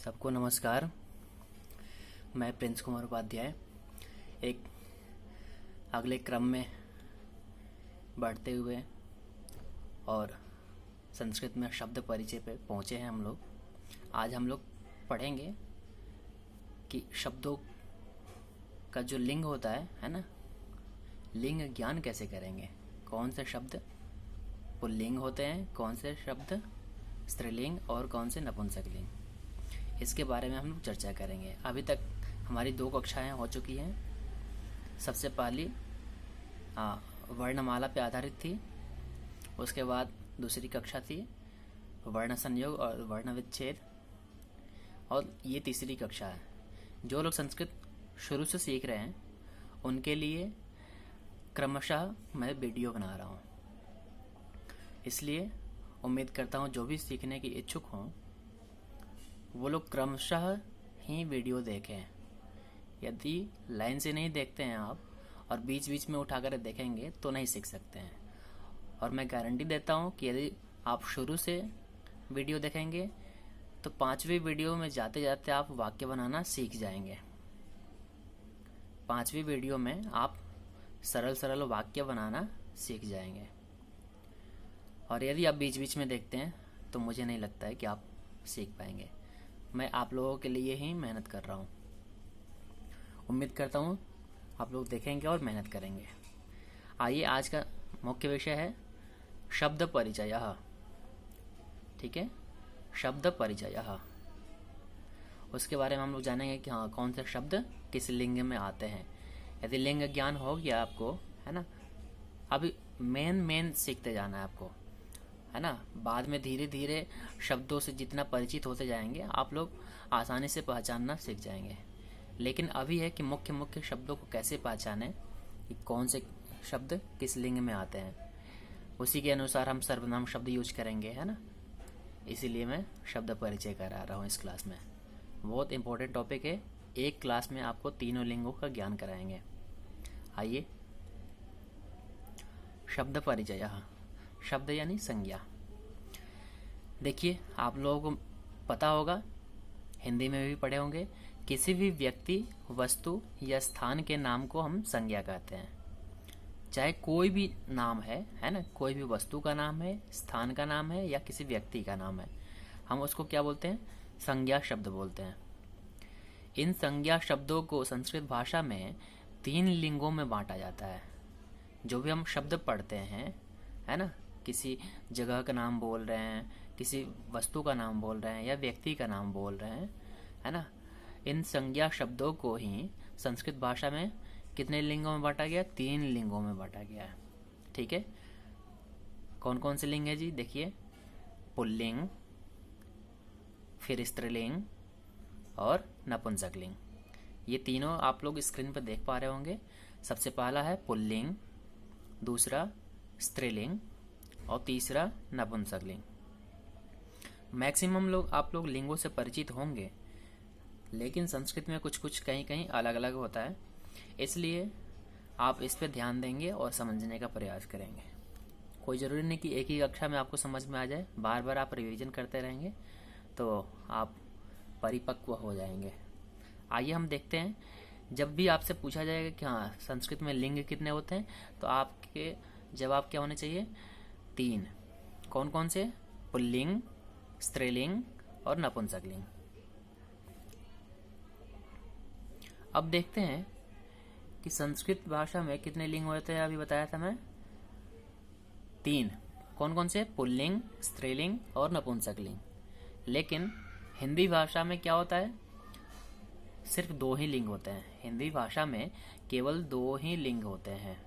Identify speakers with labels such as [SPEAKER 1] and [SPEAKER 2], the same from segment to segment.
[SPEAKER 1] सबको नमस्कार। मैं प्रिंस कुमार उपाध्याय एक अगले क्रम में बढ़ते हुए और संस्कृत में शब्द परिचय पे पहुँचे हैं हम लोग। आज हम लोग पढ़ेंगे कि शब्दों का जो लिंग होता है ना, लिंग ज्ञान कैसे करेंगे। कौन से शब्द पुल्लिंग होते हैं, कौन से शब्द स्त्रीलिंग और कौन से नपुंसकलिंग, इसके बारे में हम लोग चर्चा करेंगे। अभी तक हमारी 2 कक्षाएं हो चुकी हैं। सबसे पहली वर्णमाला पे आधारित थी, उसके बाद दूसरी कक्षा थी वर्ण संयोग और वर्ण विच्छेद, और ये तीसरी कक्षा है। जो लोग संस्कृत शुरू से सीख रहे हैं उनके लिए क्रमशः मैं वीडियो बना रहा हूँ। इसलिए उम्मीद करता हूँ जो भी सीखने की इच्छुक हों वो लोग क्रमशः ही वीडियो देखें। यदि लाइन से नहीं देखते हैं आप और बीच बीच में उठाकर देखेंगे तो नहीं सीख सकते हैं। और मैं गारंटी देता हूँ कि यदि आप शुरू से वीडियो देखेंगे तो 5वीं वीडियो में जाते जाते आप वाक्य बनाना सीख जाएंगे। 5वीं वीडियो में आप सरल सरल वाक्य बनाना सीख जाएंगे। और यदि आप बीच बीच में देखते हैं तो मुझे नहीं लगता है कि आप सीख पाएंगे। मैं आप लोगों के लिए ही मेहनत कर रहा हूँ। उम्मीद करता हूँ आप लोग देखेंगे और मेहनत करेंगे। आइए, आज का मुख्य विषय है शब्द परिचय। ठीक है, शब्द परिचय। उसके बारे में हम लोग जानेंगे कि हाँ, कौन से शब्द किस लिंग में आते हैं। यदि लिंग ज्ञान हो गया आपको, है ना, अभी मेन सीखते जाना है आपको, है ना। बाद में धीरे धीरे शब्दों से जितना परिचित होते जाएंगे आप लोग आसानी से पहचानना सीख जाएंगे। लेकिन अभी है कि मुख्य शब्दों को कैसे पहचानें कि कौन से शब्द किस लिंग में आते हैं। उसी के अनुसार हम सर्वनाम शब्द यूज करेंगे, है ना। इसीलिए मैं शब्द परिचय करा रहा हूँ इस क्लास में। बहुत इंपॉर्टेंट टॉपिक है। एक क्लास में आपको तीनों लिंगों का ज्ञान कराएंगे। आइए, शब्द परिचय। शब्द यानी संज्ञा। देखिए, आप लोगों को पता होगा, हिंदी में भी पढ़े होंगे, किसी भी व्यक्ति, वस्तु या स्थान के नाम को हम संज्ञा कहते हैं। चाहे कोई भी नाम है ना, कोई भी वस्तु का नाम है, स्थान का नाम है या किसी व्यक्ति का नाम है, हम उसको क्या बोलते हैं? संज्ञा शब्द बोलते हैं। इन संज्ञा शब्दों को संस्कृत भाषा में 3 लिंगों में बांटा जाता है। जो भी हम शब्द पढ़ते हैं, है ना, किसी जगह का नाम बोल रहे हैं, किसी वस्तु का नाम बोल रहे हैं या व्यक्ति का नाम बोल रहे हैं, है ना, इन संज्ञा शब्दों को ही संस्कृत भाषा में कितने लिंगों में बांटा गया? 3 लिंगों में बांटा गया है। ठीक है, कौन कौन से लिंग है जी? देखिए, पुल्लिंग, फिर स्त्रीलिंग और नपुंसकलिंग। ये तीनों आप लोग स्क्रीन पर देख पा रहे होंगे। सबसे पहला है पुल्लिंग, दूसरा स्त्रीलिंग और तीसरा नपुंसकलिंग। मैक्सिमम लोग आप लोग लिंगों से परिचित होंगे, लेकिन संस्कृत में कुछ कुछ कहीं कहीं अलग अलग होता है। इसलिए आप इस पर ध्यान देंगे और समझने का प्रयास करेंगे। कोई ज़रूरी नहीं कि एक ही कक्षा में आपको समझ में आ जाए। बार बार आप रिवीजन करते रहेंगे तो आप परिपक्व हो जाएंगे। आइए हम देखते हैं, जब भी आपसे पूछा जाएगा कि हाँ, संस्कृत में लिंग कितने होते हैं, तो आपके जवाब क्या होने चाहिए? 3। कौन कौन से? पुल्लिंग, स्त्रीलिंग और नपुंसकलिंग। अब देखते हैं कि संस्कृत भाषा में कितने लिंग होते हैं। अभी बताया था मैं 3। कौन कौन से? पुल्लिंग, स्त्रीलिंग और नपुंसकलिंग। लेकिन हिंदी भाषा में क्या होता है? सिर्फ 2 ही लिंग होते हैं। हिंदी भाषा में केवल 2 ही लिंग होते हैं,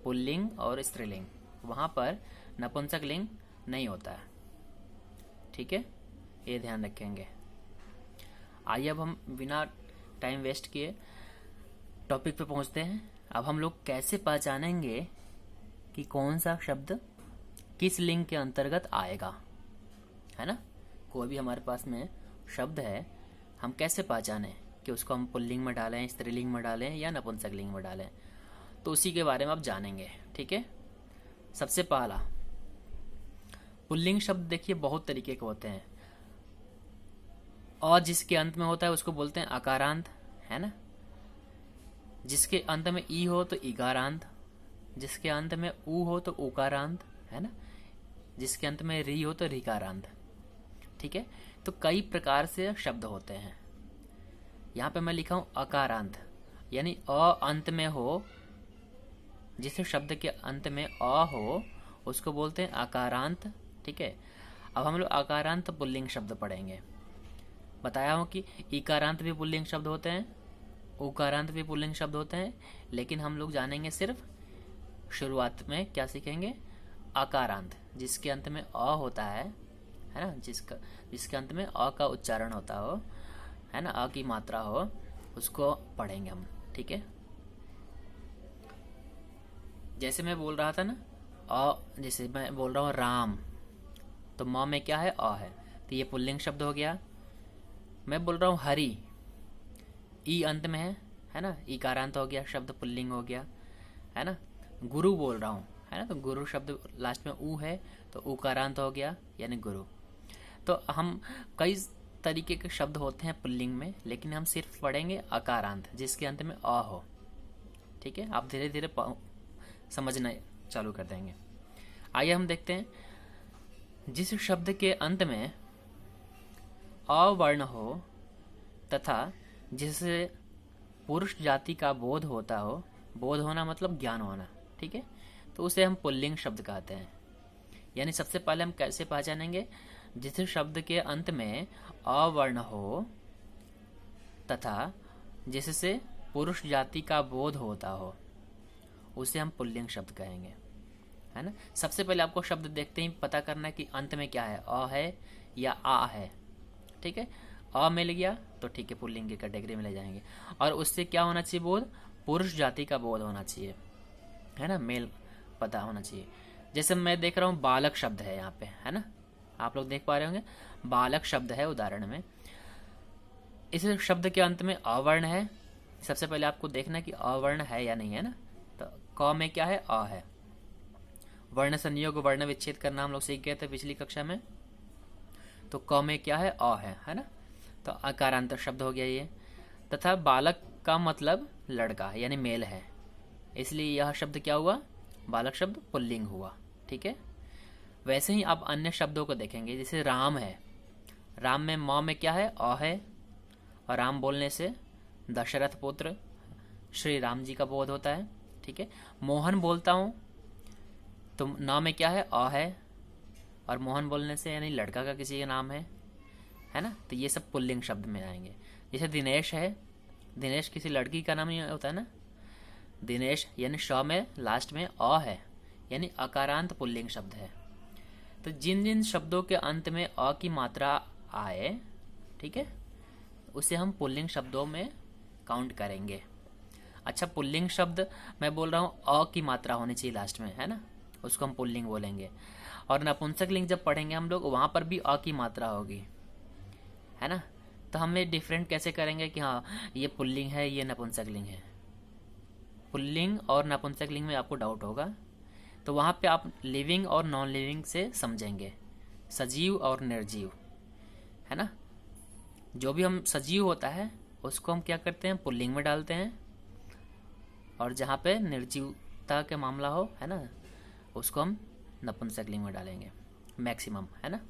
[SPEAKER 1] पुल्लिंग और स्त्रीलिंग। वहां पर नपुंसकलिंग नहीं होता है। ठीक है, ये ध्यान रखेंगे। आइए, अब हम बिना टाइम वेस्ट किए टॉपिक पे पहुंचते हैं। अब हम लोग कैसे पहचानेंगे कि कौन सा शब्द किस लिंग के अंतर्गत आएगा, है ना। कोई भी हमारे पास में शब्द है, हम कैसे पहचानें कि उसको हम पुल्लिंग में डालें, स्त्रीलिंग में डालें या नपुंसकलिंग में डालें, तो उसी के बारे में आप जानेंगे। ठीक है, सबसे पहला पुल्लिंग शब्द देखिए बहुत तरीके के होते हैं। और जिसके अंत में होता है उसको बोलते हैं अकारांत, है ना। जिसके अंत में ई हो तो इकारांत, जिसके अंत में ऊ हो तो उकारांत, है ना। जिसके अंत में री हो तो रिकारांत। ठीक है, तो कई प्रकार से शब्द होते हैं। यहाँ पे मैं लिखा हूं अकारांत, यानी अ अंत में हो, जिस शब्द के अंत में अ हो उसको बोलते हैं अकारांत। ठीक है, अब हम लोग अकारांत पुल्लिंग शब्द पढ़ेंगे। बताया हूं कि इकारांत भी पुल्लिंग शब्द होते हैं, उकारांत भी पुल्लिंग शब्द होते हैं, लेकिन हम लोग जानेंगे सिर्फ शुरुआत में क्या सीखेंगे, अकारांत, जिसके अंत में अ होता है ना, जिसके अंत में अ का उच्चारण होता हो, है ना, अ की मात्रा हो, उसको पढ़ेंगे हम। ठीक है, जैसे मैं बोल रहा था ना, जैसे मैं बोल रहा हूँ राम, तो म में क्या है, अ है, तो ये पुल्लिंग शब्द हो गया। मैं बोल रहा हूँ हरि, ई अंत में है ना, इकारांत हो गया, शब्द पुल्लिंग हो गया, है ना। गुरु बोल रहा हूँ, है ना, तो गुरु शब्द लास्ट में ऊ है तो उकारांत हो गया, यानी गुरु। तो हम कई तरीके के शब्द होते हैं पुल्लिंग में, लेकिन हम सिर्फ पढ़ेंगे अकारांत, जिसके अंत में अ हो। ठीक है, आप धीरे धीरे समझना चालू कर देंगे। आइए हम देखते हैं, जिस शब्द के अंत में अ वर्ण हो तथा जिससे पुरुष जाति का बोध होता हो, बोध होना मतलब ज्ञान होना, ठीक है, तो उसे हम पुल्लिंग शब्द कहते हैं। यानी सबसे पहले हम कैसे पहचानेंगे, जिस शब्द के अंत में अ वर्ण हो तथा जिससे पुरुष जाति का बोध होता हो, उसे हम पुल्लिंग शब्द कहेंगे, है ना। सबसे पहले आपको शब्द देखते ही पता करना है कि अंत में क्या है, अ है या आ है। ठीक है, अ मिल गया तो ठीक है, पुल्लिंग की कैटेगरी में ले जाएंगे। और उससे क्या होना चाहिए, बोध, पुरुष जाति का बोध होना चाहिए, है ना, मेल पता होना चाहिए। जैसे मैं देख रहा हूँ बालक शब्द है यहाँ पे, है ना, आप लोग देख पा रहे होंगे, बालक शब्द है उदाहरण में। इस शब्द के अंत में अवर्ण है, सबसे पहले आपको देखना है कि अवर्ण है या नहीं, है ना। तो क में क्या है, अ है। वर्ण संयोग वर्ण विच्छेद करना हम लोग सीख गए थे पिछली कक्षा में, तो क में क्या है, अ है ना, तो अकारांत शब्द हो गया ये। तथा बालक का मतलब लड़का यानी मेल है, इसलिए यह शब्द क्या हुआ, बालक शब्द पुल्लिंग हुआ। ठीक है, वैसे ही आप अन्य शब्दों को देखेंगे, जैसे राम है, राम में म में क्या है, अ है, और राम बोलने से दशरथ पुत्र श्री राम जी का बोध होता है। ठीक है, मोहन बोलता हूँ तो न में क्या है, अ है, और मोहन बोलने से यानी लड़का का किसी का नाम है ना, तो ये सब पुल्लिंग शब्द में आएंगे। जैसे दिनेश है, दिनेश किसी लड़की का नाम ही होता है ना, दिनेश यानी श में लास्ट में अ है, यानी अकारांत पुल्लिंग शब्द है। तो जिन जिन शब्दों के अंत में अ की मात्रा आए, ठीक है, उसे हम पुल्लिंग शब्दों में काउंट करेंगे। अच्छा, पुल्लिंग शब्द मैं बोल रहा हूँ अ की मात्रा होनी चाहिए लास्ट में, है ना, उसको हम पुल्लिंग बोलेंगे। और नपुंसक लिंग जब पढ़ेंगे हम लोग, वहां पर भी अ की मात्रा होगी, है ना। तो हमें डिफरेंट कैसे करेंगे कि हाँ ये पुल्लिंग है, ये नपुंसक लिंग है। पुल्लिंग और नपुंसक लिंग में आपको डाउट होगा, तो वहां पे आप लिविंग और नॉन लिविंग से समझेंगे, सजीव और निर्जीव, है ना। जो भी हम सजीव होता है उसको हम क्या करते हैं, पुल्लिंग में डालते हैं, और जहाँ पे निर्जीवता के मामला हो, है ना, उसको हम नपुंसक लिंग में डालेंगे मैक्सिमम, है ना।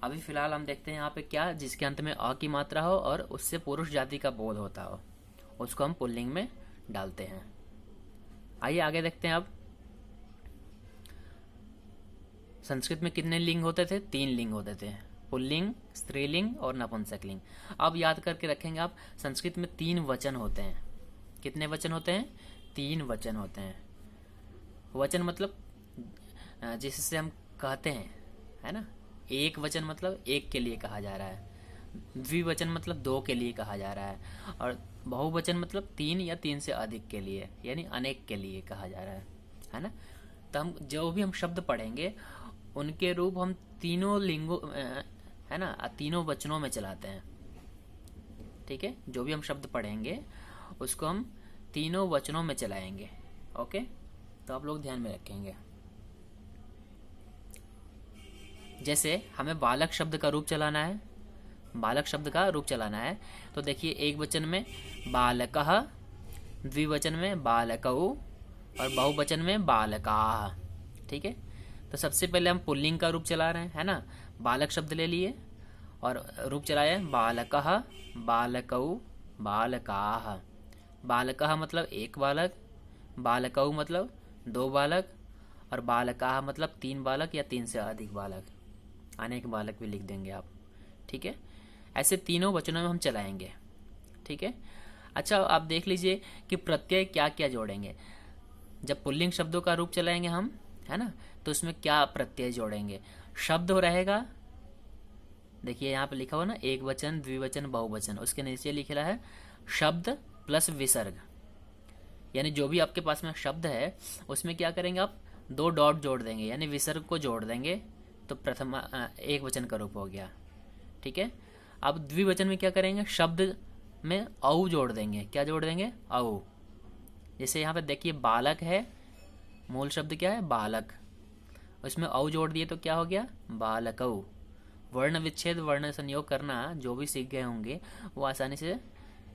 [SPEAKER 1] अभी फिलहाल हम देखते हैं यहाँ पे क्या, जिसके अंत में अ की मात्रा हो और उससे पुरुष जाति का बोध होता हो, उसको हम पुल्लिंग में डालते हैं। आइए आगे देखते हैं। अब संस्कृत में कितने लिंग होते थे, 3 लिंग होते थे, पुल्लिंग, स्त्रीलिंग और नपुंसक लिंग। अब याद करके रखेंगे आप, संस्कृत में 3 वचन होते हैं। कितने वचन होते हैं, 3 वचन होते हैं। वचन मतलब जिससे हम कहते हैं, है ना। एक वचन मतलब एक के लिए कहा जा रहा है, द्विवचन मतलब 2 के लिए कहा जा रहा है, और बहुवचन मतलब 3 या 3 से अधिक के लिए, यानी अनेक के लिए कहा जा रहा है ना। तो हम जो भी हम शब्द पढ़ेंगे उनके रूप हम तीनों लिंगों, है ना, तीनों वचनों में चलाते हैं। ठीक है, जो भी हम शब्द पढ़ेंगे उसको हम तीनों वचनों में चलाएंगे। ओके, तो आप लोग ध्यान में रखेंगे। जैसे हमें बालक शब्द का रूप चलाना है, बालक शब्द का रूप चलाना है। तो देखिए एक वचन में बालकः, द्विवचन में बालकौ और बहुवचन में बालकाः। ठीक है, तो सबसे पहले हम पुल्लिंग का रूप चला रहे हैं, है ना। बालक शब्द ले लिए और रूप चलाया बालकः, बालकौ, बालकाः। बालकः मतलब एक बालक, बालकौ मतलब दो बालक और बालकाः मतलब तीन बालक या तीन से अधिक बालक, अनेक बालक भी लिख देंगे आप। ठीक है, ऐसे तीनों वचनों में हम चलाएंगे। ठीक है, अच्छा आप देख लीजिए कि प्रत्यय क्या क्या जोड़ेंगे। जब पुल्लिंग शब्दों का रूप चलाएंगे हम, है ना, तो उसमें क्या प्रत्यय जोड़ेंगे। शब्द हो रहेगा, देखिए यहाँ पे लिखा हुआ ना एक वचन, द्विवचन, बहुवचन, उसके नीचे लिखा है शब्द प्लस विसर्ग। यानी जो भी आपके पास में शब्द है उसमें क्या करेंगे आप, दो डॉट जोड़ देंगे, यानी विसर्ग को जोड़ देंगे, तो प्रथम एक वचन का रूप हो गया। ठीक है, अब द्विवचन में क्या करेंगे, शब्द में औ जोड़ देंगे। क्या जोड़ देंगे, औ। जैसे यहाँ पे देखिए बालक है, मूल शब्द क्या है, बालक, उसमें औ जोड़ दिए तो क्या हो गया, बालकौ। वर्ण विच्छेद, वर्ण संयोग करना जो भी सीख गए होंगे वो आसानी से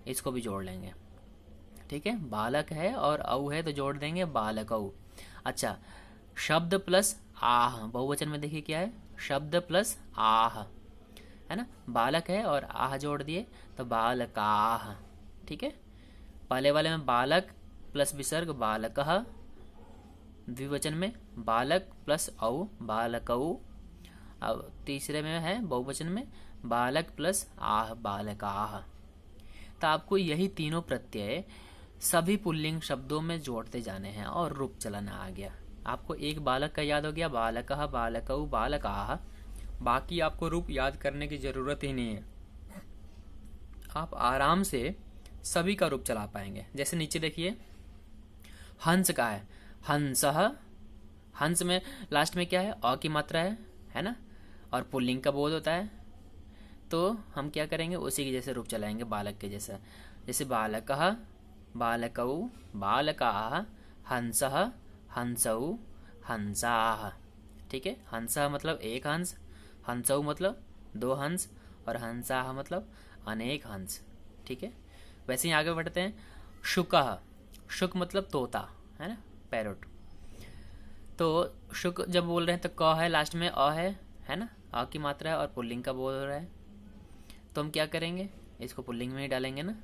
[SPEAKER 1] इसको भी जोड़ लेंगे। ठीक है, बालक है और औ है तो जोड़ देंगे बालकौ। अच्छा, शब्द प्लस आह, बहुवचन में देखिए क्या है, शब्द प्लस आह, है ना। बालक है और आह जोड़ दिए तो बालकाः। ठीक है, पहले वाले में बालक प्लस विसर्ग बालकः, द्विवचन में बालक प्लस औ बालकौ, अब तीसरे में है बहुवचन में बालक प्लस आह बालकाः। तो आपको यही तीनों प्रत्यय सभी पुल्लिंग शब्दों में जोड़ते जाने हैं और रूप चलाना आ गया। आपको एक बालक का याद हो गया, बालकः, बालकौ, बालकाः। बाकी आपको रूप याद करने की जरूरत ही नहीं है, आप आराम से सभी का रूप चला पाएंगे। जैसे नीचे देखिए हंस का है, हंसः, हंस में लास्ट में क्या है, अ की मात्रा है ना, और पुल्लिंग का बोध होता है। तो हम क्या करेंगे, उसी के जैसे रूप चलाएंगे बालक के जैसा। जैसे बालकः, बालकौ, बालकाः, हंसः, हंसौ, हंसाः। ठीक है, हंसः मतलब एक हंस, हंसौ मतलब दो हंस और हंसाः मतलब अनेक हंस। ठीक है, वैसे ही आगे बढ़ते हैं। शुकः, शुक मतलब तोता, है ना, पैरोट। तो शुक जब बोल रहे हैं तो क है, लास्ट में अ है ना, अ की मात्रा है और पुल्लिंग का बोध हो रहा है, तो हम क्या करेंगे, इसको पुल्लिंग में ही डालेंगे ना।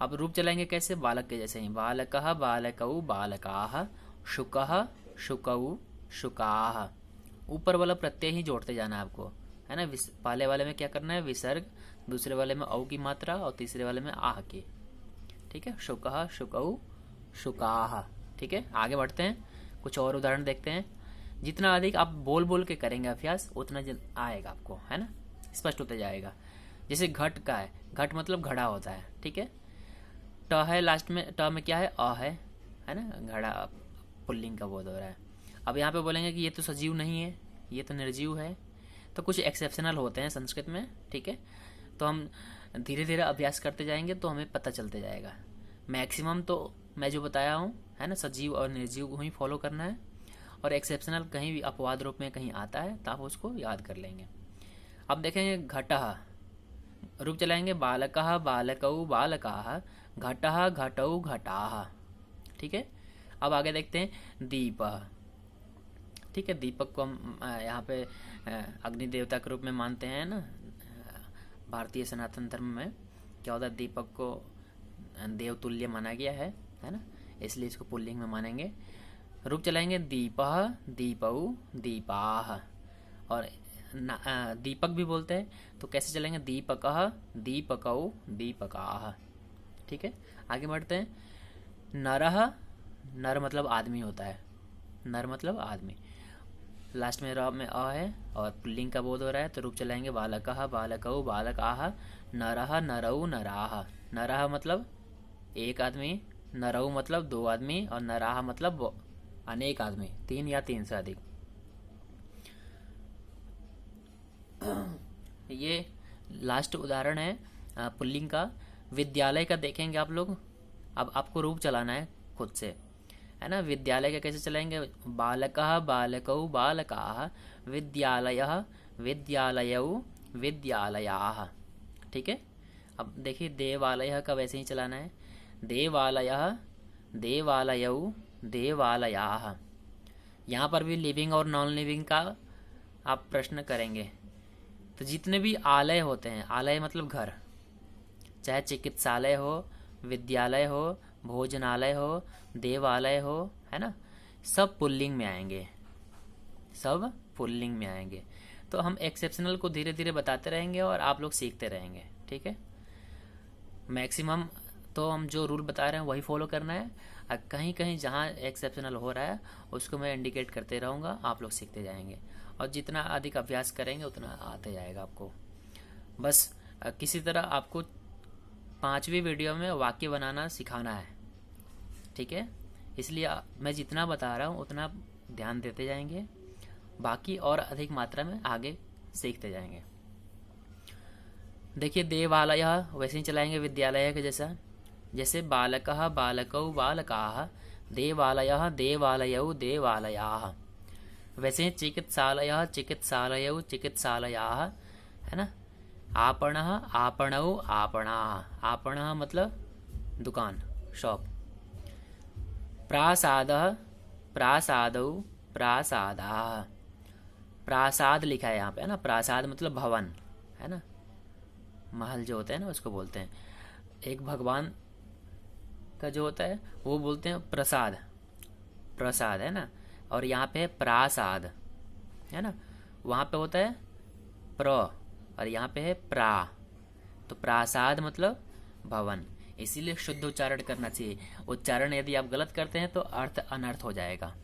[SPEAKER 1] अब रूप चलाएंगे कैसे, बालक के जैसे ही, बालकः, बालकौ, बालकाः, शुकः, शुकौ, शुकाः। ऊपर वाला प्रत्यय ही जोड़ते जाना है आपको, है ना। पहले वाले में क्या करना है, विसर्ग, दूसरे वाले में औ की मात्रा और तीसरे वाले में आह की। ठीक है, शुकः, शुकौ, शुकाः। ठीक है, आगे बढ़ते हैं, कुछ और उदाहरण देखते हैं। जितना अधिक आप बोल बोल के करेंगे अभ्यास उतना आएगा आपको, है ना, स्पष्ट होता जाएगा। जैसे घट का है, घट मतलब घड़ा होता है। ठीक है, ट है लास्ट में, ट में क्या है, अ है ना, घड़ा, पुल्लिंग का बोध हो रहा है। अब यहाँ पे बोलेंगे कि ये तो सजीव नहीं है, ये तो निर्जीव है, तो कुछ एक्सेप्शनल होते हैं संस्कृत में। ठीक है, तो हम धीरे धीरे अभ्यास करते जाएंगे तो हमें पता चलते जाएगा। मैक्सिमम तो मैं जो बताया हूँ, है ना, सजीव और निर्जीव को ही फॉलो करना है, और एक्सेप्शनल कहीं भी अपवाद रूप में कहीं आता है तो आप उसको याद कर लेंगे। अब देखेंगे घटः, रूप चलाएंगे बालकः, बालकौ, बालकाः, घटः, घटौ, घटाः। ठीक है, अब आगे देखते हैं दीपः। ठीक है, दीपक को हम यहाँ पे अग्नि देवता के रूप में मानते हैं ना। भारतीय सनातन धर्म में क्या होता है, दीपक को देवतुल्य माना गया है ना, इसलिए इसको पुल्लिंग में मानेंगे। रूप चलाएंगे दीपः, दीपौ, दीपाः। और दीपक भी बोलते हैं, तो कैसे चलेंगे, दीपकः, दीपकौ, दीपकाः। ठीक है, आगे बढ़ते हैं। नरः, नर मतलब आदमी होता है, नर मतलब आदमी, लास्ट में र में अ है और पुल्लिंग का बोध हो रहा है, तो रूप चलाएंगे बालकः, बालकौ, बालकाः, नरः, नरौ, नराः। नरः मतलब एक आदमी, नरौ मतलब दो आदमी और नराः मतलब अनेक आदमी, तीन या तीन से अधिक। ये लास्ट उदाहरण है पुल्लिंग का। विद्यालय का देखेंगे आप लोग। अब आपको रूप चलाना है खुद से, है ना। विद्यालय का कैसे चलाएंगे, बालकः, बालकौ, बालकाः, विद्यालयः, विद्यालयौ, विद्यालयाः। ठीक है, अब देखिए देवालय का वैसे ही चलाना है, देवालयः, देवालयौ, देवालयाः। यहाँ पर भी लिविंग और नॉन लिविंग का आप प्रश्न करेंगे। तो जितने भी आलय होते हैं, आलय मतलब घर, चाहे चिकित्सालय हो, विद्यालय हो, भोजनालय हो, देवालय हो, है ना, सब पुल्लिंग में आएंगे, सब पुल्लिंग में आएंगे। तो हम एक्सेप्शनल को धीरे धीरे बताते रहेंगे और आप लोग सीखते रहेंगे। ठीक है, मैक्सिमम तो हम जो रूल बता रहे हैं वही फॉलो करना है, और कहीं कहीं जहाँ एक्सेप्शनल हो रहा है उसको मैं इंडिकेट करते रहूँगा, आप लोग सीखते जाएंगे। और जितना अधिक अभ्यास करेंगे उतना आते जाएगा आपको। बस किसी तरह आपको 5वीं वीडियो में वाक्य बनाना सिखाना है। ठीक है, इसलिए मैं जितना बता रहा हूँ उतना ध्यान देते जाएंगे, बाकी और अधिक मात्रा में आगे सीखते जाएंगे। देखिए देवालय वैसे ही चलाएंगे विद्यालय के जैसा, जैसे बालकः बालकौ बालकाः, देवालयः देवालयौ देवालयाः। वैसे ही चिकित्सालयः चिकित्सालयौ चिकित्सालयाः, है ना। आपणः आपणौ आपणाः, आपणः मतलब दुकान, शॉप। प्रासादः प्रासादौ प्रासादाः, प्रासाद लिखा है यहाँ पे, है ना। प्रासाद मतलब भवन, है ना, महल जो होता है ना उसको बोलते हैं। एक भगवान का जो होता है वो बोलते हैं प्रसाद, प्रसाद, है ना। और यहाँ पे है प्रासाद, है ना, वहाँ पे होता है प्र और यहाँ पे है प्रा। तो प्रासाद मतलब भवन, इसीलिए शुद्ध उच्चारण करना चाहिए। उच्चारण यदि आप गलत करते हैं तो अर्थ अनर्थ हो जाएगा।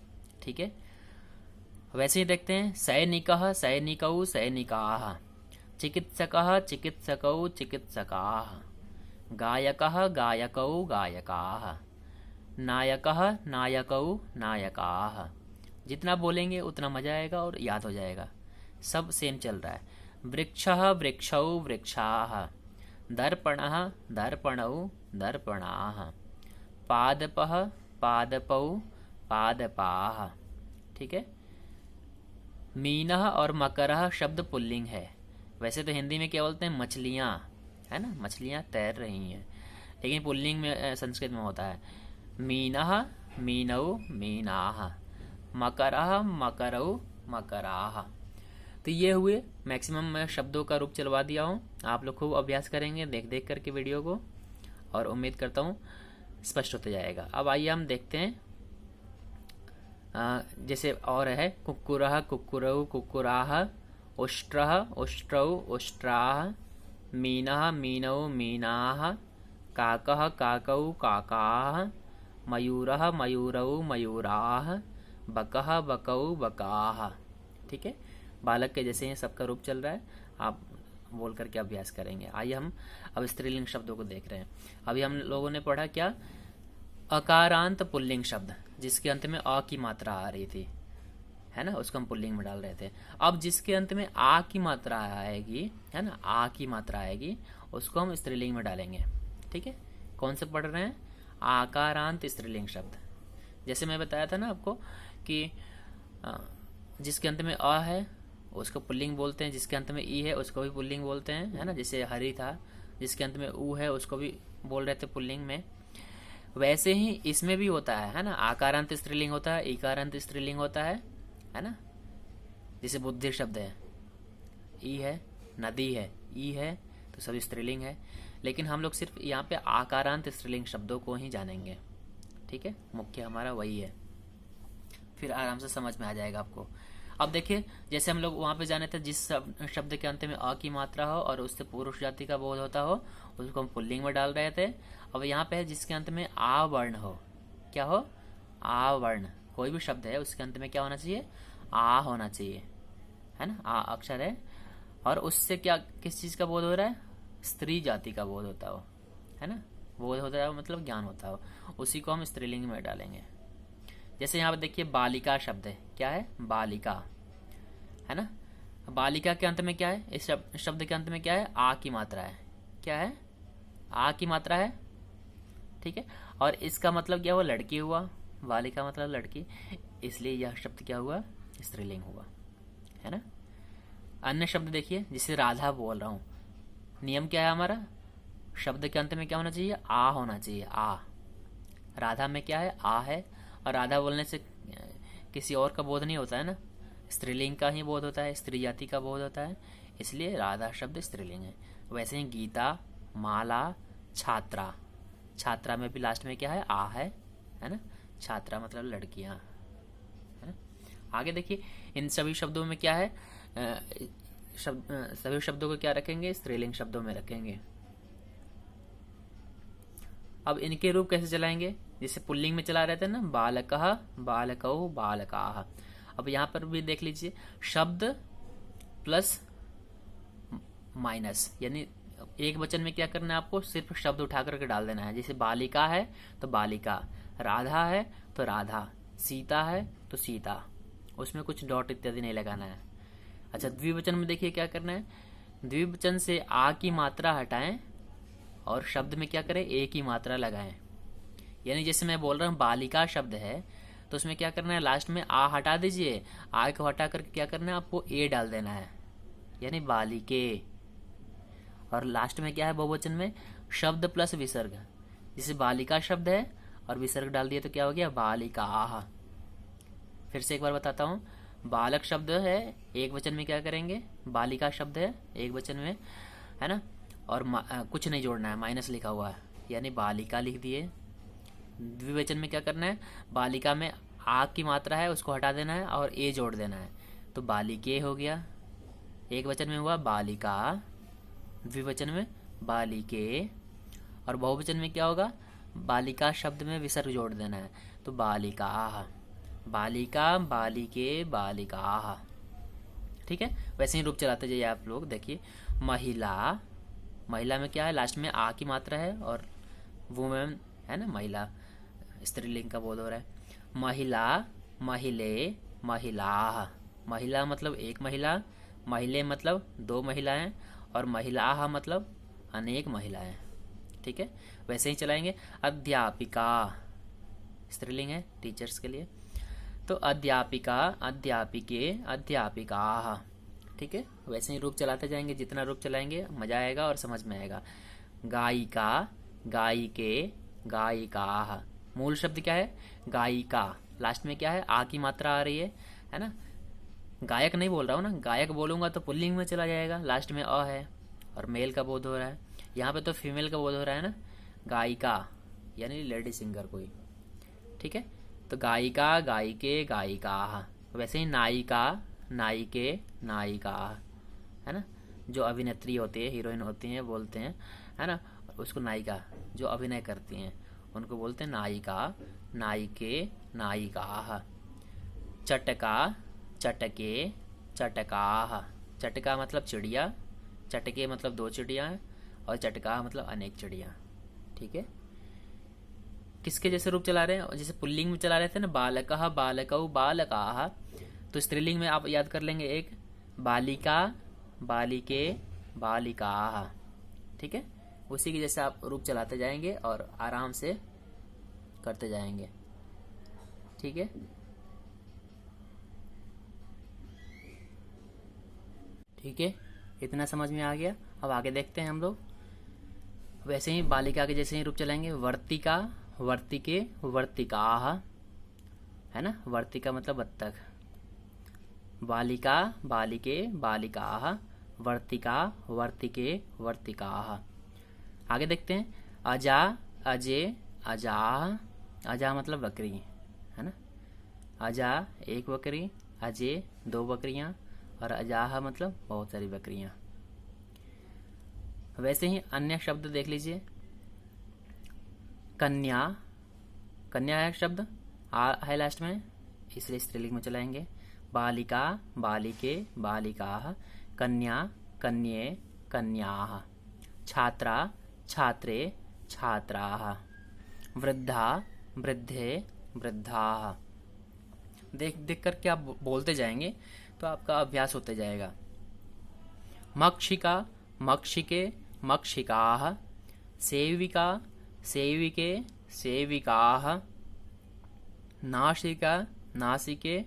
[SPEAKER 1] ठीक है, वैसे ही देखते हैं सैनिकः सैनिकौ सैनिकाः, चिकित्सकः चिकित्सकौ चिकित्सकाः, गायकः गायकौ गायकाः, नायकः नायकौ नायकाः। जितना बोलेंगे उतना मजा आएगा और याद हो जाएगा। सब सेम चल रहा है। वृक्षः वृक्षौ वृक्षाः, दर्पणः दर्पणौ दर्पणाः, पादपः पादपौ पादपाः। ठीक है, मीनः और मकरः शब्द पुल्लिंग है। वैसे तो हिंदी में क्या बोलते हैं, मछलियाँ, है ना, मछलियाँ तैर रही हैं, लेकिन पुल्लिंग में संस्कृत में होता है मीनः मीनौ मीनाः, मकरः मकरौ मकराः। तो ये हुए मैक्सिमम मैं शब्दों का रूप चलवा दिया हूँ। आप लोग खूब अभ्यास करेंगे देख देख करके वीडियो को, और उम्मीद करता हूँ स्पष्ट होते जाएगा। अब आइए हम देखते हैं जैसे और है कुक्कुरः कुक्कुरौ कुक्कुराः, उष्ट्रः उष्ट्रौ उष्ट्राः, मीनः मीनौ मीनाः, काकः काकौ काकाः, मयूरः मयूरौ मयूराः, बकः बकौ बकाः। ठीक है, बालक के जैसे ही सबका रूप चल रहा है, आप बोल करके अभ्यास करेंगे। आइए हम अब स्त्रीलिंग शब्दों को देख रहे हैं। अभी हम लोगों ने पढ़ा क्या, अकारांत पुल्लिंग शब्द जिसके अंत में अ की मात्रा आ रही थी, है ना, उसको हम पुल्लिंग में डाल रहे थे। अब जिसके अंत में आ की मात्रा आएगी, है ना, आ की मात्रा आएगी, उसको हम स्त्रीलिंग में डालेंगे। ठीक है, कौन से पढ़ रहे हैं, आकारांत स्त्रीलिंग शब्द। जैसे मैं बताया था ना आपको कि जिसके अंत में अ है उसको पुल्लिंग बोलते हैं, जिसके अंत में ई है उसको भी पुल्लिंग बोलते हैं, है ना। जैसे हरि था, जिसके अंत में ऊ है उसको भी बोल रहे थे पुल्लिंग में। वैसे ही इसमें भी होता है ना, आकारांत स्त्रीलिंग होता है, इकारांत स्त्रीलिंग होता है ना। जैसे बुद्धि शब्द है, ई है, नदी है, ई है, तो सभी स्त्रीलिंग है। लेकिन हम लोग सिर्फ यहाँ पे आकारांत स्त्रीलिंग शब्दों को ही जानेंगे। ठीक है, मुख्य हमारा वही है, फिर आराम से समझ में आ जाएगा आपको। अब देखिए, जैसे हम लोग वहाँ पे जाने थे जिस शब्द के अंत में अ की मात्रा हो और उससे पुरुष जाति का बोध होता हो उसको हम पुल्लिंग में डाल रहे थे। अब यहाँ पे है जिसके अंत में आ वर्ण हो, क्या हो, आ वर्ण। कोई भी शब्द है उसके अंत में क्या होना चाहिए, आ होना चाहिए, है ना, आ अक्षर है, और उससे क्या किस चीज़ का बोध हो रहा है, स्त्री जाति का बोध होता हो, है ना, बोध होता है मतलब ज्ञान होता हो, उसी को हम स्त्रीलिंग में डालेंगे। जैसे यहाँ पर देखिए बालिका शब्द है, क्या है, बालिका, है ना। बालिका के अंत में क्या है, इस शब्द के अंत में क्या है, आ की मात्रा है, क्या है, आ की मात्रा है। ठीक है, और इसका मतलब क्या हुआ, लड़की हुआ, बालिका मतलब लड़की, इसलिए यह शब्द क्या हुआ, स्त्रीलिंग हुआ, है ना। अन्य शब्द देखिए, जिसे राधा बोल रहा हूँ, नियम क्या है हमारा, शब्द के अंत में क्या होना चाहिए, आ होना चाहिए, आ। राधा में क्या है, आ है, और राधा बोलने से किसी और का बोध नहीं होता है ना, स्त्रीलिंग का ही बोध होता है, स्त्री जाति का बोध होता है, इसलिए राधा शब्द स्त्रीलिंग है। वैसे ही गीता, माला, छात्रा, छात्रा में भी लास्ट में क्या है, आ है ना, छात्रा मतलब लड़कियां, है ना। आगे देखिए, इन सभी शब्दों में क्या है, सभी शब्दों को क्या रखेंगे, स्त्रीलिंग शब्दों में रखेंगे। अब इनके रूप कैसे चलाएंगे, जैसे पुल्लिंग में चला रहे थे ना, बालकः, बालकौ, बालकाः। अब यहाँ पर भी देख लीजिए, शब्द प्लस माइनस, यानी एक वचन में क्या करना है आपको, सिर्फ शब्द उठा करके डाल देना है। जैसे बालिका है तो बालिका, राधा है तो राधा, सीता है तो सीता, उसमें कुछ डॉट इत्यादि नहीं लगाना है। अच्छा, द्विवचन में देखिए क्या करना है, द्विवचन से आ की मात्रा हटाएं और शब्द में क्या करें, ए की मात्रा लगाएं। यानी जैसे मैं बोल रहा हूँ बालिका शब्द है, तो उसमें क्या करना है, लास्ट में आ हटा दीजिए, आ को हटा करके क्या करना है आपको, ए डाल देना है, यानी बालिके। और लास्ट में क्या है बहुवचन में, शब्द प्लस विसर्ग, जैसे बालिका शब्द है और विसर्ग डाल दिया तो क्या हो गया, बालिकाः। फिर से एक बार बताता हूँ, बालक शब्द है एक वचन में क्या करेंगे, बालिका शब्द है एक वचन में, है ना, और कुछ नहीं जोड़ना है, माइनस लिखा हुआ है, यानी बालिका लिख दिए। द्विवचन में क्या करना है, बालिका में आ की मात्रा है उसको हटा देना है और ए जोड़ देना है, तो बालिके हो गया। एक वचन में हुआ बालिका, द्विवचन में बालिके, और बहुवचन में क्या होगा, बालिका शब्द में विसर्ग जोड़ देना है, तो बालिकाः, बालिका, बालिके, बालिकाः। ठीक है, वैसे ही रूप चलाते जाइए आप लोग। देखिए, महिला, महिला में क्या है, लास्ट में आ की मात्रा है, और वुमेन है ना, महिला, स्त्रीलिंग का बोध हो रहा है। महिला, महिले, महिलाः, महिला मतलब एक महिला, महिले मतलब दो महिलाएं, और महिलाः मतलब अनेक महिलाएं। ठीक है, वैसे ही चलाएंगे। अध्यापिका, स्त्रीलिंग है टीचर्स के लिए, तो अध्यापिका, अध्यापिके, अध्यापिकाः। ठीक है, वैसे ही रूप चलाते जाएंगे, जितना रूप चलाएंगे मजा आएगा और समझ में आएगा। गायिका, गायिके, गायिकाः। मूल शब्द क्या है, गायिका, लास्ट में क्या है, आ की मात्रा आ रही है ना। गायक नहीं बोल रहा हूँ ना, गायक बोलूंगा तो पुल्लिंग में चला जाएगा, लास्ट में अ है और मेल का बोध हो रहा है, यहाँ पे तो फीमेल का बोध हो रहा है ना, गायिका यानी लेडी सिंगर कोई। ठीक है, तो गायिका, गायिके, गायिकाः। वैसे ही नायिका, नायिके, नायिकाः, है ना, जो अभिनेत्री होती है, हीरोइन होती हैं बोलते हैं, है ना, उसको नायिका, जो अभिनय करती हैं उनको बोलते हैं नायिका, नायिके, नायिकाः। चटका, चटके, चटकाः। चटका मतलब चिड़िया, चटके मतलब दो चिड़िया, और चटका मतलब अनेक चिड़िया। ठीक है, किसके जैसे रूप चला रहे हैं, जैसे पुल्लिंग में चला रहे थे ना, बालकः, बालकौ, बालकाः, तो स्त्रीलिंग में आप याद कर लेंगे एक, बालिका, बालिके, बालिकाः। ठीक है, उसी के जैसे आप रूप चलाते जाएंगे और आराम से करते जाएंगे। ठीक है, ठीक है, इतना समझ में आ गया। अब आगे देखते हैं हम लोग। वैसे ही बालिका के जैसे ही रूप चलाएंगे, वर्तिका, वर्तिके, वर्तिकाः, है ना, वर्तिका मतलब बत्तख। बालिका, बालिके, बालिकाः, वर्तिका, वर्तिके, वर्तिकाः। आगे देखते हैं, अजा, अजे, अजाः। अजा मतलब बकरी, है ना, अजा एक बकरी, अजे दो बकरियां, और अजाह मतलब बहुत सारी बकरियां। वैसे ही अन्य शब्द देख लीजिए, कन्या, कन्या है शब्द, आ है लास्ट में, इसलिए स्त्रीलिंग में चलाएंगे। बालिका, बालिके, बालिकाः, कन्या, कन्ये, कन्याः। छात्रा, छात्रे, छात्राः। वृद्धा, वृद्धे, वृद्धाः। देख देख करके आप बोलते जाएंगे तो आपका अभ्यास होते जाएगा। मक्षिका, मक्षिके, मक्षिकाः। सेविका, सेविके, सेविकाः। नासिका, नासिके,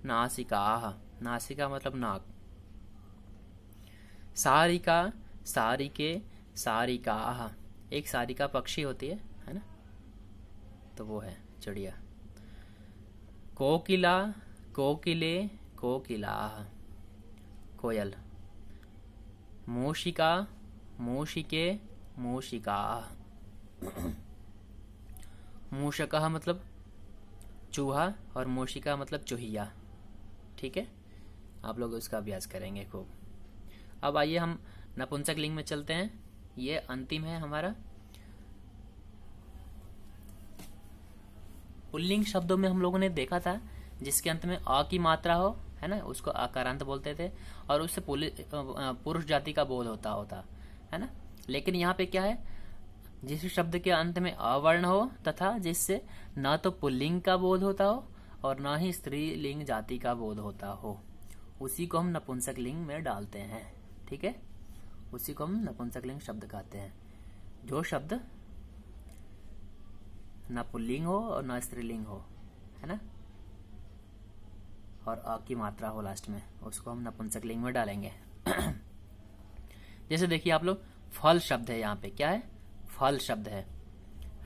[SPEAKER 1] नासिकाः। नासिका मतलब नाक, सारिका, सारिके, सारिकाः। एक सारिका पक्षी होती है ना, तो वो है चिड़िया। कोकिला, कोकिले, कोकिलाः, कोयल। मूषिका, मूषिके, मूषिकाः। मूषकः मतलब चूहा और मूषिका मतलब चूहिया। ठीक है, आप लोग उसका अभ्यास करेंगे खूब। अब आइए हम नपुंसक लिंग में चलते हैं। ये अंतिम है हमारा। पुल्लिंग शब्दों में हम लोगों ने देखा था जिसके अंत में अ की मात्रा हो, है ना, उसको आकारांत बोलते थे और उससे पुरुष जाति का बोध होता है ना। लेकिन यहाँ पे क्या है, जिस शब्द के अंत में अवर्ण हो तथा जिससे न तो पुल्लिंग का बोध होता हो और न ही स्त्रीलिंग जाति का बोध होता हो, उसी को हम नपुंसक लिंग में डालते हैं। ठीक है, उसी को हम नपुंसक लिंग शब्द कहते हैं। जो शब्द न पुल्लिंग हो और न स्त्रीलिंग हो, है ना, और अ की मात्रा हो लास्ट में, उसको हम नपुंसक लिंग में डालेंगे। जैसे देखिए आप लोग, फल शब्द है, यहाँ पे क्या है, फल शब्द है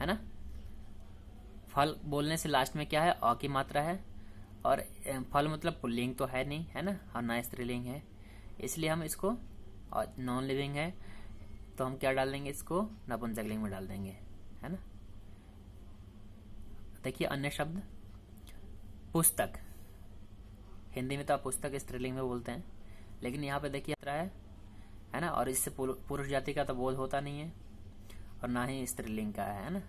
[SPEAKER 1] ना। फल बोलने से लास्ट में क्या है, अ की मात्रा है और फल मतलब पुल्लिंग तो है नहीं, है ना, और ना स्त्रीलिंग है, इसलिए हम इसको, नॉन लिविंग है तो हम क्या डाल देंगे, इसको नपुंसक लिंग में डाल देंगे, है ना। देखिए अन्य शब्द, पुस्तक, हिंदी में तो आप पुस्तक स्त्रीलिंग में बोलते हैं, लेकिन यहाँ पे देखिए मात्रा है ना, और इससे पुरुष जाति का तो बोध होता नहीं है और ना ही स्त्रीलिंग का है ना।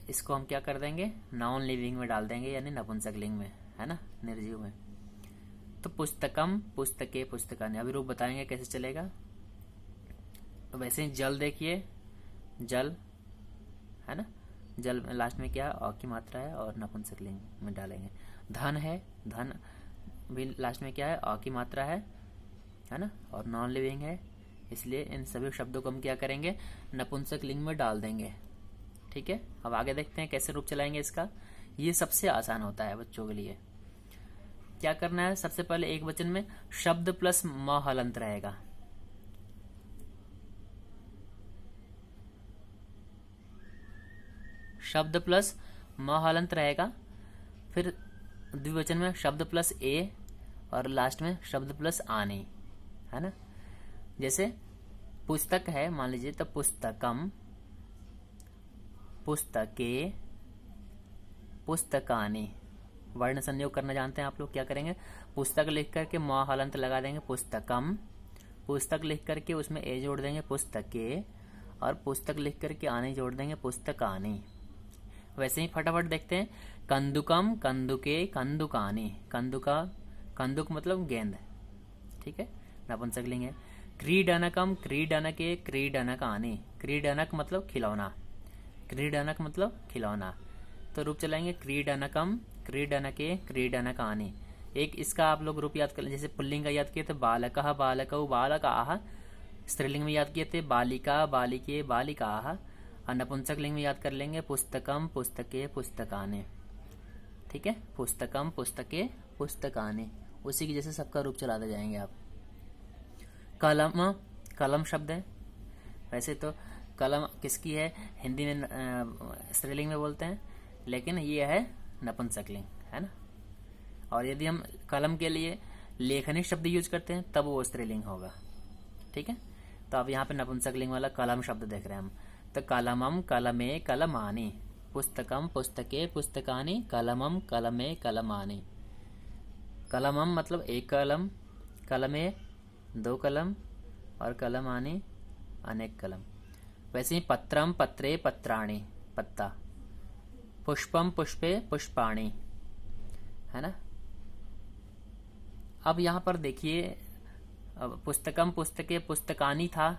[SPEAKER 1] इसको हम क्या कर देंगे, नॉन लिविंग में डाल देंगे, यानी नपुंसक लिंग में, है ना, निर्जीव में। तो पुस्तकम, पुस्तके, पुस्तकानि। अभी रूप बताएंगे कैसे चलेगा। तो वैसे ही जल देखिए, जल, है ना, जल में लास्ट में क्या, अ की मात्रा है और नपुंसक लिंग में डालेंगे। धन है, धन भी लास्ट में क्या है, अ की मात्रा है ना, और नॉन लिविंग है, इसलिए इन सभी शब्दों को हम क्या करेंगे, नपुंसक लिंग में डाल देंगे। ठीक है, अब आगे देखते हैं कैसे रूप चलाएंगे इसका। ये सबसे आसान होता है बच्चों के लिए। क्या करना है, सबसे पहले एक वचन में शब्द प्लस म हलंत रहेगा। शब्द प्लस म हलंत रहेगा, फिर द्विवचन में शब्द प्लस ए और लास्ट में शब्द प्लस आने, है ना। जैसे पुस्तक है, मान लीजिए, तो पुस्तकम, पुस्तके, पुस्तकानि। वर्ण संयोग करना जानते हैं आप लोग, क्या करेंगे, पुस्तक लिख करके म हलंत लगा देंगे, पुस्तकम, पुस्तक लिख करके उसमें ए जोड़ देंगे, पुस्तके, और पुस्तक लिख करके आने जोड़ देंगे, पुस्तकानि। वैसे ही फटाफट देखते हैं, कंदुकम, कंदुके, कंदुकानि। कंदुका, कंदुक मतलब गेंद, ठीक है, नपुंसक लिंग है। क्रीडनकम, क्रीडनके, क्रीडनकानि। क्रीडनक मतलब खिलौना, क्रीडनक मतलब खिलौना। तो रूप चलाएंगे, क्रीडनकम, क्रीडनके, क्रीडनकानि। एक इसका आप लोग रूप याद कर, जैसे पुल्लिंग का याद किए थे, बालकः, बालकौ, बालकाः। स्त्रीलिंग में याद किए थे, बालिका, बालिके, बालिकाः। और नपुंसक लिंग में याद कर लेंगे, पुस्तकम, पुस्तके, पुस्तकानि। ठीक है, पुस्तकम, पुस्तके, पुस्तकानि। उसी की जैसे सबका रूप चलाते जाएंगे आप। कलम, कलम शब्द है, वैसे तो कलम किसकी है, हिंदी में स्त्रीलिंग में बोलते हैं, लेकिन ये है नपुंसक लिंग, है ना। और यदि हम कलम के लिए लेखनी शब्द यूज करते हैं तब वो स्त्रीलिंग होगा। ठीक है, तो अब यहाँ पे नपुंसक लिंग वाला कलम शब्द देख रहे हैं हम। तो कलमम, कलमे, कलमानि। पुस्तकम, पुस्तके, पुस्तकानि। कलमम, कलमे, कलमानि। कलमम मतलब एक कलम, कलमे दो कलम, और कलमानि अनेक कलम। वैसे ही पत्रम, पत्रे, पत्राणि, पत्ता। पुष्पम, पुष्पे, पुष्पाणि, है ना। अब यहाँ पर देखिए, अब पुस्तकम, पुस्तके, पुस्तकानि था,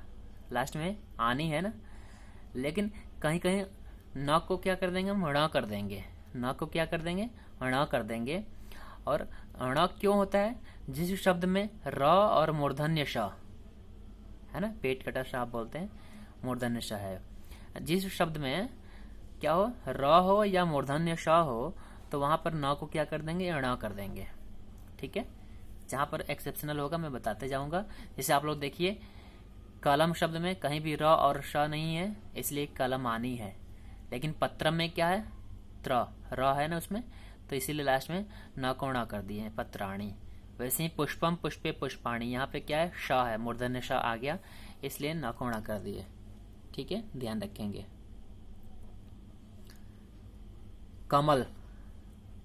[SPEAKER 1] लास्ट में आनी है ना, लेकिन कहीं कहीं न को क्या कर देंगे, हम ण कर देंगे। न को क्या कर देंगे, ण कर देंगे। और ण क्यों होता है, जिस शब्द में र और मूर्धन्य श, है ना, पेट कटा श आप बोलते हैं, मूर्धन्य श है। जिस शब्द में क्या हो, र हो या मूर्धन्य श हो, तो वहां पर न को क्या कर देंगे, ण कर देंगे। ठीक है, जहाँ पर एक्सेप्शनल होगा मैं बताते जाऊंगा। जैसे आप लोग देखिए, कलम शब्द में कहीं भी र और श नहीं है, इसलिए कलमानी है। लेकिन पत्रम में क्या है, र है ना उसमें, तो इसीलिए लास्ट में न को ण कर दिए हैं, पत्राणी। वैसे ही पुष्पम पुष्पे पुष्पाणी, यहाँ पे क्या है, श है, मूर्धन्य श आ गया, इसलिए न को ण कर दिए। ठीक है, ध्यान रखेंगे। कमल,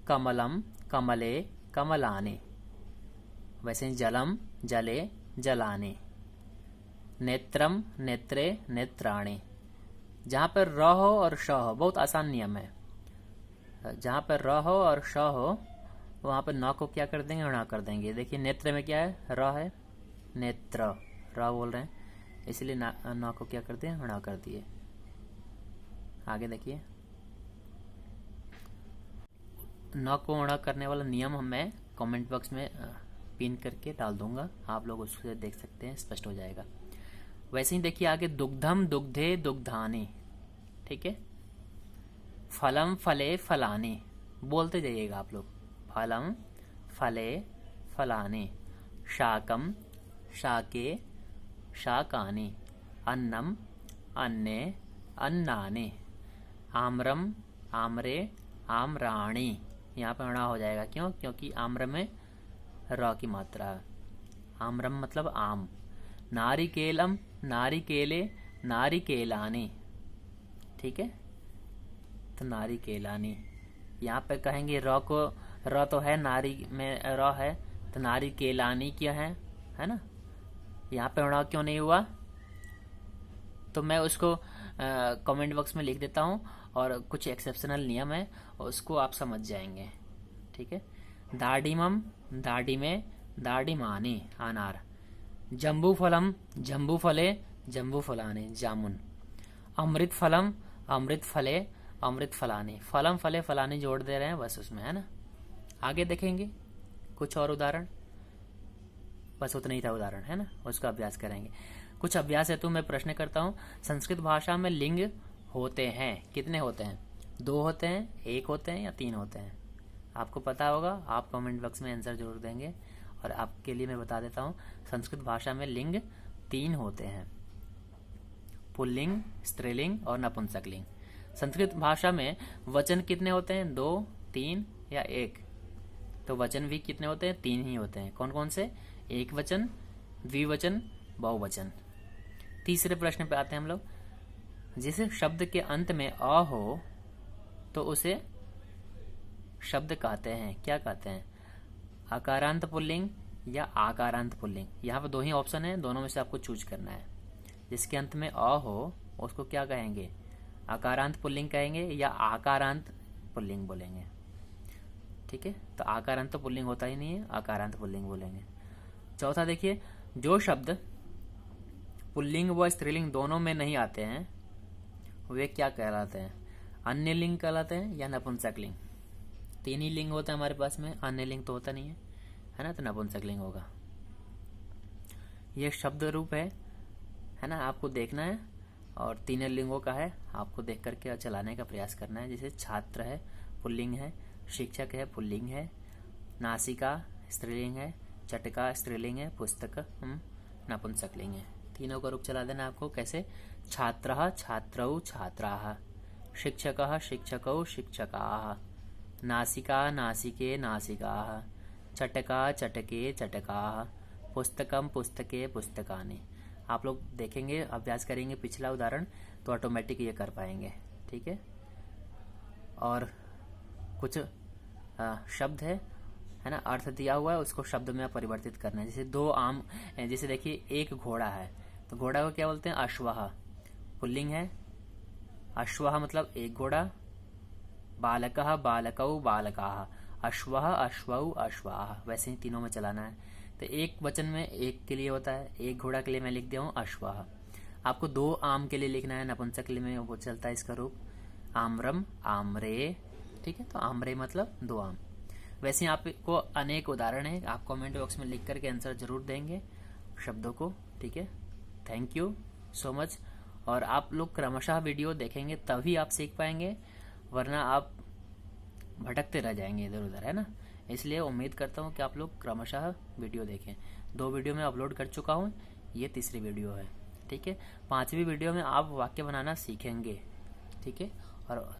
[SPEAKER 1] कमलम कमले कमलाने। वैसे ही जलम जले जलाने। नेत्रम नेत्रे नेत्राणे। जहाँ पर र हो और श हो, बहुत आसान नियम है। जहाँ पर र हो और श हो वहाँ पर न को क्या कर देंगे, ण कर देंगे। देखिए नेत्र में क्या है, र है, नेत्र, र बोल रहे हैं, इसलिए न को क्या कर दिए, ण कर दिए। आगे देखिए, न को ण करने वाला नियम मैं कमेंट बॉक्स में पिन करके डाल दूंगा, आप लोग उससे देख सकते हैं, स्पष्ट हो जाएगा। वैसे ही देखिए आगे, दुग्धम दुग्धे दुग्धाने। ठीक है, फलम फले फलाने, बोलते जाइएगा आप लोग, फलम फले फलाने। शाकम शाके शाकाने। अन्नम अन्ने अन्नाने। आम्रम आम्रे आम्राणी। यहाँ पे अणा हो जाएगा, क्यों, क्योंकि आम्र में र की मात्रा है। आम्रम मतलब आम। नारिकेलम नारिकेले नारिकेलाने। ठीक है, तो नारिकेलाने। यहाँ पे कहेंगे र को, र तो है, नारी में र है, तो नारिकेलानी क्या है ना। यहाँ पे अणा क्यों नहीं हुआ, तो मैं उसको कमेंट बॉक्स में लिख देता हूँ, और कुछ एक्सेप्शनल नियम है उसको आप समझ जाएंगे। ठीक है, दाडिमम दाडिमे दाडिमाने, अनार। जम्बू फलम जम्बू फले जम्बू फलाने, जामुन। अमृत फलम अमृत फले अमृत फलाने। फलम फले फलाने जोड़ दे रहे हैं बस उसमें, है ना। आगे देखेंगे कुछ और उदाहरण, बस उतना ही था उदाहरण, है ना, उसका अभ्यास करेंगे। कुछ अभ्यास है तो मैं प्रश्न करता हूँ, संस्कृत भाषा में लिंग होते हैं, कितने होते हैं, 2 होते हैं, 1 होते हैं या 3 होते हैं। आपको पता होगा, आप कमेंट बॉक्स में आंसर जरूर देंगे। और आपके लिए मैं बता देता हूँ, संस्कृत भाषा में लिंग 3 होते हैं, पुल्लिंग, स्त्रीलिंग और नपुंसकलिंग। संस्कृत भाषा में वचन कितने होते हैं, 2, 3 या 1। तो वचन भी कितने होते हैं, 3 ही होते हैं। कौन कौन से, एक वचन, द्विवचन, बहुवचन। तीसरे प्रश्न पे आते हैं हम लोग। जिस शब्द के अंत में अ हो तो उसे शब्द कहते हैं, क्या कहते हैं, अकारांत पुल्लिंग या आकारांत पुल्लिंग। यहाँ पे 2 ही ऑप्शन है, दोनों में से आपको चूज करना है। जिसके अंत में अ हो उसको क्या कहेंगे, अकारांत पुल्लिंग कहेंगे या आकारांत पुल्लिंग बोलेंगे। ठीक है, तो आकारांत तो पुल्लिंग होता ही नहीं है, आकारांत पुल्लिंग बोलेंगे। चौथा देखिए, जो शब्द पुल्लिंग व स्त्रीलिंग दोनों में नहीं आते हैं वे क्या कहलाते हैं, अन्य लिंग कहलाते हैं या नपुंसक लिंग। 3 ही लिंग होता है हमारे पास में, अन्य लिंग तो होता नहीं है ना, तो नपुंसक लिंग होगा। यह शब्द रूप है ना, आपको देखना है, और 3 लिंगों का है, आपको देख करके चलाने का प्रयास करना है। जैसे छात्र है, पुल्लिंग है, शिक्षक है, पुल्लिंग है, नासिका स्त्रीलिंग है, चटका स्त्रीलिंग है, पुस्तक नपुंसक लिंग है। तीनों का रूप चला देना आपको, कैसे, छात्रः छात्रौ छात्राः, शिक्षकः शिक्षकौ शिक्षकाः, नासिका नासिके नासिकाः, चटका चटके चटकाः, पुस्तकम पुस्तके पुस्तकानि। आप लोग देखेंगे, अभ्यास करेंगे पिछला उदाहरण, तो ऑटोमेटिक ये कर पाएंगे। ठीक है, और कुछ शब्द है ना, अर्थ दिया हुआ है, उसको शब्द में परिवर्तित करना है। जैसे 2 आम, जैसे देखिए 1 घोड़ा है, तो घोड़ा को क्या बोलते हैं, अश्वः, पुल्लिंग है, अश्वः मतलब 1 घोड़ा। बालकः बालकौ बालकाः, अश्वः अश्वौ अश्वाः। वैसे ही तीनों में चलाना है। तो एक वचन में 1 के लिए होता है, 1 घोड़ा के लिए मैं लिख दिया हूँ अश्वः। आपको 2 आम के लिए लिखना है, नपुंसक लिंग में वो चलता है इसका रूप, आम्रम आम्रे। ठीक है, तो आम्रे मतलब 2 आम। वैसे आपको अनेक उदाहरण है, आप कमेंट बॉक्स में लिख करके आंसर जरूर देंगे शब्दों को। ठीक है, थैंक यू सो मच। और आप लोग क्रमशः वीडियो देखेंगे तभी आप सीख पाएंगे, वरना आप भटकते रह जाएंगे इधर उधर, है ना। इसलिए उम्मीद करता हूँ कि आप लोग क्रमशः वीडियो देखें। 2 वीडियो मैं अपलोड कर चुका हूँ, ये तीसरी वीडियो है। ठीक है, 5वीं वीडियो में आप वाक्य बनाना सीखेंगे। ठीक है, और